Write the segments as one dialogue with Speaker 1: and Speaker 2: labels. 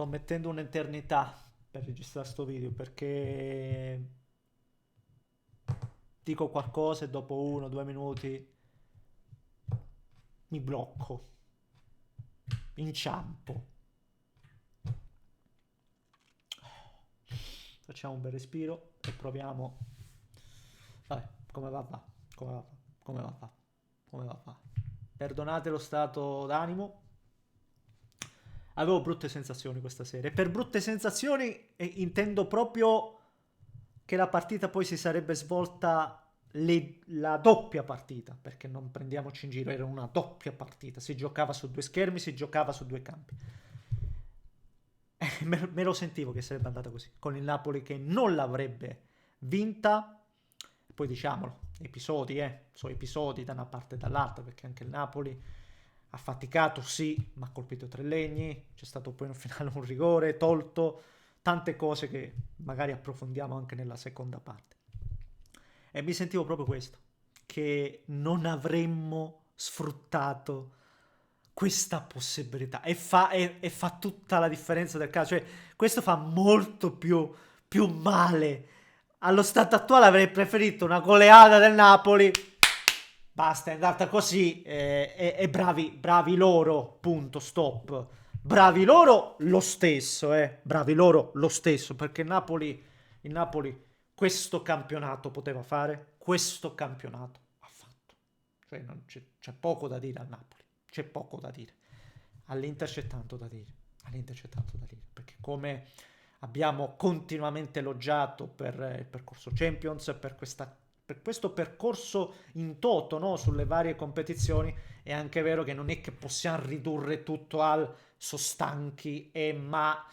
Speaker 1: Sto mettendo un'eternità per registrare sto video perché dico qualcosa e dopo 1 o 2 minuti mi blocco, inciampo. Facciamo un bel respiro e proviamo. Vabbè, come va va, come va va, come va va, come va va. Perdonate lo stato d'animo. Avevo brutte sensazioni questa sera. E per brutte sensazioni intendo proprio che la partita poi si sarebbe svolta la doppia partita, perché non prendiamoci in giro, era una doppia partita, si giocava su 2 schermi, si giocava su 2 campi. Me lo sentivo che sarebbe andata così, con il Napoli che non l'avrebbe vinta. Poi diciamolo, episodi, sono episodi da una parte e dall'altra, perché anche il Napoli ha faticato, sì, ma ha colpito 3 legni, c'è stato poi nel finale un rigore, tolto, tante cose che magari approfondiamo anche nella seconda parte. E mi sentivo proprio questo, che non avremmo sfruttato questa possibilità e fa tutta la differenza del caso. Cioè, questo fa molto più male. Allo stato attuale avrei preferito una goleada del Napoli. Basta, è andata così e bravi loro, punto, stop. Bravi loro lo stesso, bravi loro lo stesso, perché il Napoli questo campionato poteva fare, questo campionato ha fatto. Cioè non c'è poco da dire al Napoli, c'è poco da dire. All'Inter c'è tanto da dire, all'Inter c'è tanto da dire, perché come abbiamo continuamente elogiato per il percorso Champions, per questo percorso in toto, no? Sulle varie competizioni, è anche vero che non è che possiamo ridurre tutto al sono stanchi no,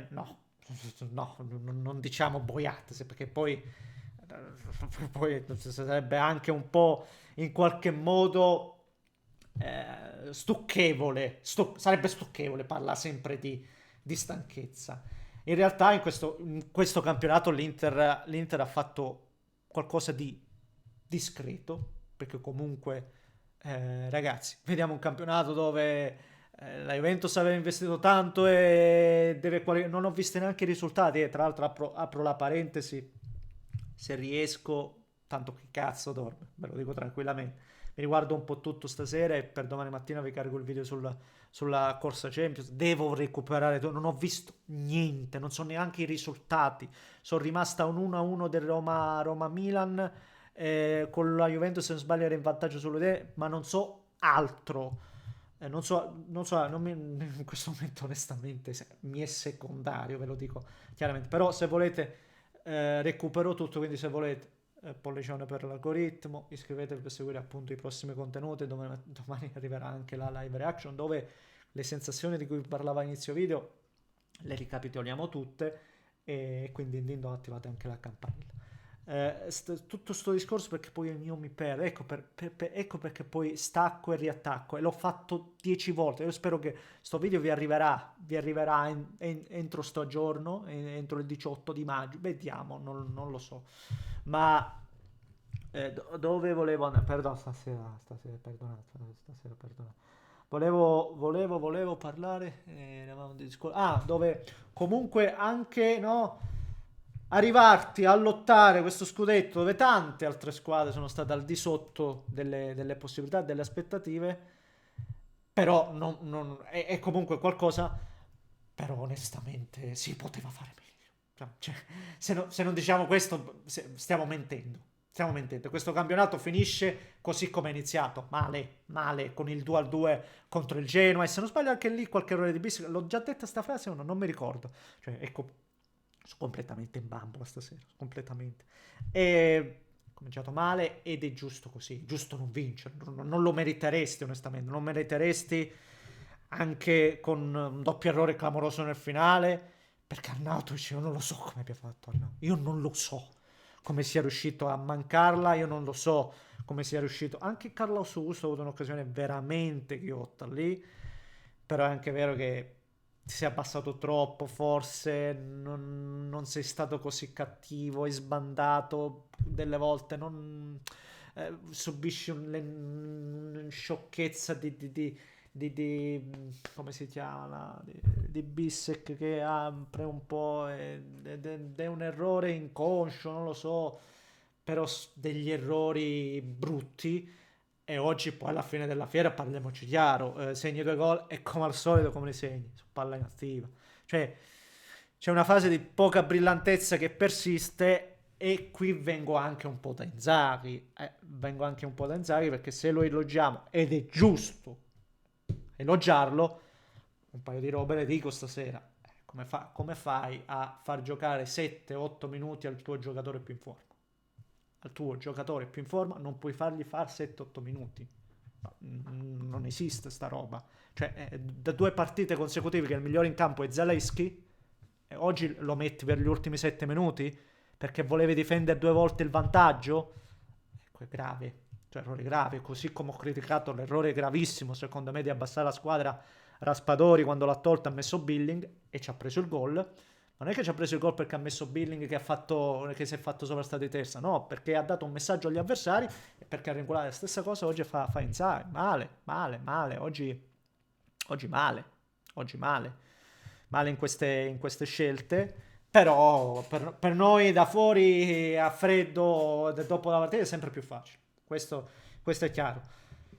Speaker 1: no, non diciamo boiate, perché poi sarebbe anche un po' in qualche modo stucchevole, sarebbe stucchevole parlare sempre di stanchezza. In realtà in questo campionato l'Inter ha fatto qualcosa di discreto, perché comunque, ragazzi, vediamo un campionato dove la Juventus aveva investito tanto e non ho visto neanche i risultati. E tra l'altro apro la parentesi, se riesco, tanto che cazzo dormo, ve lo dico tranquillamente. Mi riguardo un po' tutto stasera e per domani mattina vi carico il video sulla corsa Champions. Devo recuperare, non ho visto niente, non so neanche i risultati. Sono rimasta un 1-1 del Roma-Milan, con la Juventus se non sbaglio era in vantaggio sull'Udinese, ma non so altro. In questo momento onestamente mi è secondario, ve lo dico chiaramente. Però se volete recupero tutto, quindi se volete pollicione per l'algoritmo, iscrivetevi per seguire appunto i prossimi contenuti. Domani arriverà anche la live reaction dove le sensazioni di cui parlavo a inizio video le ricapitoliamo tutte, e quindi Dindo attivate anche la campanella. Tutto sto discorso perché poi io mi perdo, ecco perché poi stacco e riattacco, e l'ho fatto 10 volte. Io spero che sto video vi arriverà entro sto giorno, entro il 18 di maggio, vediamo, non lo so. Ma dove volevo andare? Perdono, stasera, perdonato, stasera, perdonato. Volevo parlare, eravamo dove comunque anche, no, arrivarti a lottare questo scudetto dove tante altre squadre sono state al di sotto delle possibilità, delle aspettative, però è comunque qualcosa, però onestamente si poteva fare meglio. Cioè, se non diciamo questo, stiamo mentendo. Stiamo mentendo. Questo campionato finisce così come è iniziato, male, male, con il 2-2 contro il Genoa. E se non sbaglio anche lì qualche errore di Bissek. L'ho già detta sta frase o no? Non mi ricordo. Cioè, ecco, sono completamente in bambola stasera, completamente. E ho cominciato male ed è giusto così, giusto non vincere, non lo meriteresti onestamente, non meriteresti anche con un doppio errore clamoroso nel finale, perché Arnautovic io non lo so come abbia fatto Arnautovic, io non lo so come sia riuscito a mancarla, io non lo so come sia riuscito, anche Carlos Augusto ha avuto un'occasione veramente ghiotta lì, però è anche vero che ti sei abbassato troppo, forse non sei stato così cattivo, hai sbandato delle volte, subisci una sciocchezza come si chiama, di Bissek che apre un po' ed è un errore inconscio, non lo so, però degli errori brutti. E oggi poi alla fine della fiera, parliamoci chiaro, segni due gol e come al solito come li segni, su palla inattiva. Cioè c'è una fase di poca brillantezza che persiste e qui vengo anche un po' da Inzaghi. Vengo anche un po' da Inzaghi perché se lo elogiamo, ed è giusto elogiarlo, un paio di robe le dico stasera. Come fai a far giocare 7-8 minuti al tuo giocatore più in forma? Al tuo giocatore più in forma non puoi fargli fare 7-8 minuti. No, non esiste sta roba. Cioè, da 2 partite consecutive che il migliore in campo è Zalewski, e oggi lo metti per gli ultimi 7 minuti perché volevi difendere 2 volte il vantaggio. Ecco, è grave. Cioè, errore grave. Così come ho criticato l'errore gravissimo, secondo me, di abbassare la squadra Raspadori quando l'ha tolta, ha messo Billing e ci ha preso il gol. Ma non è che ci ha preso il gol perché ha messo Billing che si è fatto sovrastare di terza, no, perché ha dato un messaggio agli avversari e perché ha regolato la stessa cosa oggi fa Inzaghi. Male, oggi male, oggi male in queste scelte, però per noi da fuori a freddo dopo la partita è sempre più facile, questo è chiaro.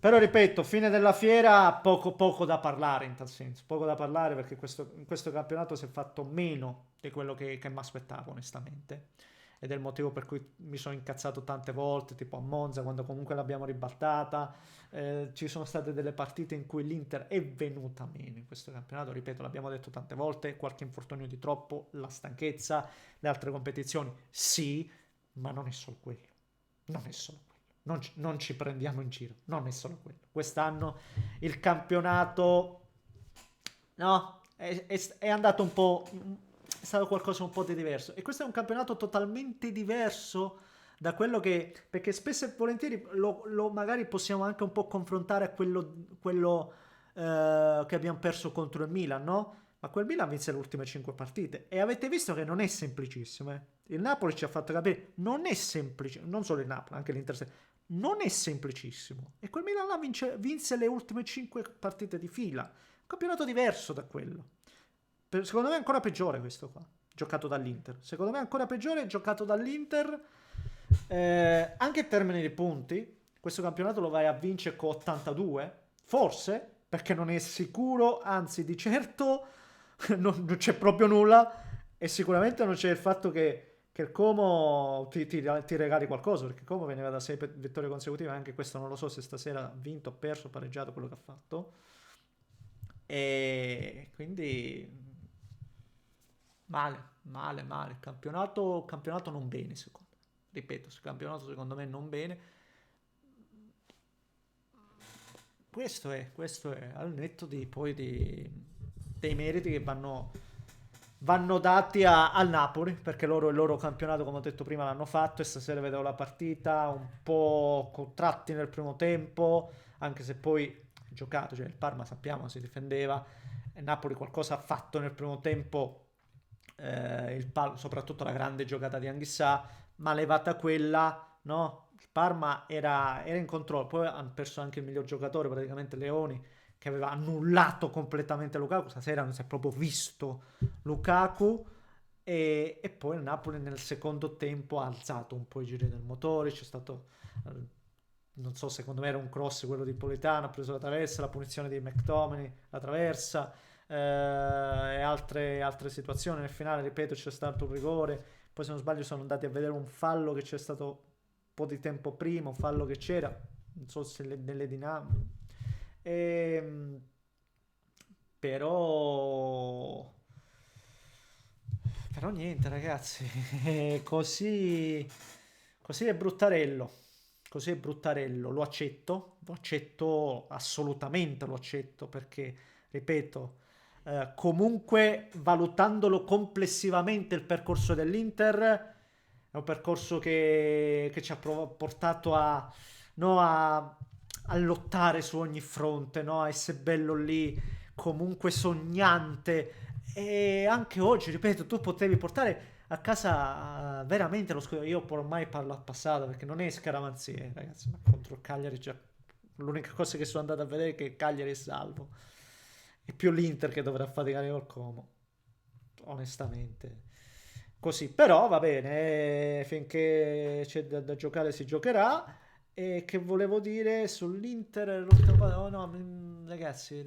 Speaker 1: Però ripeto, fine della fiera, poco da parlare in tal senso, poco da parlare perché in questo campionato si è fatto meno di quello che mi aspettavo onestamente. Ed è il motivo per cui mi sono incazzato tante volte, tipo a Monza quando comunque l'abbiamo ribaltata. Ci sono state delle partite in cui l'Inter è venuta meno in questo campionato, ripeto, l'abbiamo detto tante volte, qualche infortunio di troppo, la stanchezza, le altre competizioni, sì, ma non è solo quello, non è solo quello. Non ci prendiamo in giro, non è solo quello. Quest'anno il campionato, no, è andato un po', è stato qualcosa un po' di diverso. E questo è un campionato totalmente diverso da quello che, perché spesso e volentieri lo magari possiamo anche un po' confrontare a quello che abbiamo perso contro il Milan, no? Ma quel Milan vinse le ultime 5 partite e avete visto che non è semplicissimo, eh? Il Napoli ci ha fatto capire, non è semplice, non solo il Napoli, anche l'Inter non è semplicissimo. E quel Milan là vinse le ultime 5 partite di fila. Un campionato diverso da quello. Secondo me è ancora peggiore questo qua, giocato dall'Inter. Secondo me è ancora peggiore giocato dall'Inter, anche in termini di punti. Questo campionato lo vai a vincere con 82, forse, perché non è sicuro, anzi di certo non c'è proprio nulla e sicuramente non c'è il fatto che il Como ti regali qualcosa, perché Como veniva da 6 vittorie consecutive, anche questo non lo so se stasera ha vinto, ha perso, pareggiato quello che ha fatto. E quindi male. Campionato non bene, secondo me. Ripeto, il campionato secondo me non bene. Questo è al netto dei meriti che vanno dati al Napoli, perché loro il loro campionato, come ho detto prima, l'hanno fatto e stasera vedevo la partita un po' contratti nel primo tempo, anche se poi giocato, cioè il Parma sappiamo si difendeva, e Napoli qualcosa ha fatto nel primo tempo, soprattutto la grande giocata di Anghissà, ma levata quella, no? Il Parma era in controllo, poi hanno perso anche il miglior giocatore, praticamente Leoni, che aveva annullato completamente Lukaku, stasera non si è proprio visto Lukaku, e poi il Napoli nel secondo tempo ha alzato un po' i giri del motore, c'è stato, non so, secondo me era un cross quello di Politano, ha preso la traversa, la punizione di McTominay, la traversa, e altre situazioni. Nel finale, ripeto, c'è stato un rigore, poi se non sbaglio sono andati a vedere un fallo che c'è stato un po' di tempo prima, un fallo che c'era, non so se nelle dinamiche. E, però però niente ragazzi, così è bruttarello, così è bruttarello, lo accetto assolutamente, lo accetto perché, ripeto, comunque valutandolo complessivamente il percorso dell'Inter è un percorso che ci ha portato no, a lottare su ogni fronte, no? A essere bello lì, comunque sognante. E anche oggi, ripeto, tu potevi portare a casa veramente lo scudetto. Io ormai parlo al passato perché non è scaramanzia, ragazzi, ma contro il Cagliari già l'unica cosa che sono andato a vedere è che Cagliari è salvo. È più l'Inter che dovrà faticare col Como, onestamente. Così, però va bene, finché c'è da giocare si giocherà. E che volevo dire sull'Inter, oh no, ragazzi,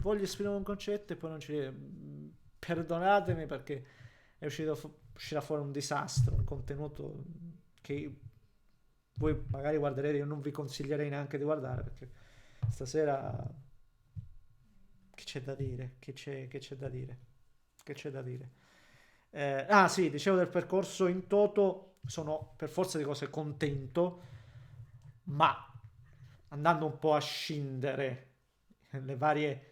Speaker 1: voglio esprimere un concetto e poi non ci... Perdonatemi perché uscirà fuori un disastro, un contenuto che voi magari guarderete, io non vi consiglierei neanche di guardare perché stasera che c'è da dire? Che c'è da dire? Che c'è da dire? Sì, dicevo del percorso in toto, sono per forza di cose contento, ma andando un po' a scindere le varie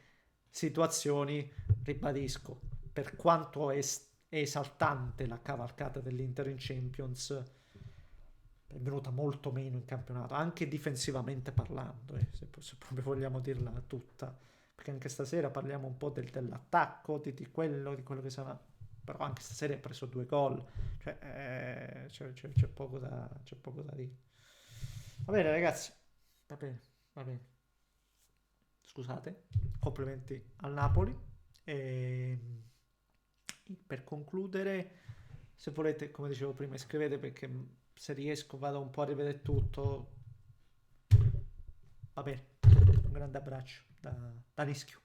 Speaker 1: situazioni, ribadisco, per quanto è esaltante la cavalcata dell'Inter in Champions, è venuta molto meno in campionato, anche difensivamente parlando, se proprio vogliamo dirla tutta, perché anche stasera parliamo un po' dell'attacco, di quello che sarà, però anche stasera ha preso 2 gol, cioè c'è poco da dire. Va bene ragazzi, va bene, va bene. Scusate, complimenti al Napoli. E per concludere, se volete, come dicevo prima, iscrivete perché se riesco vado un po' a rivedere tutto. Va bene, un grande abbraccio da Rischio.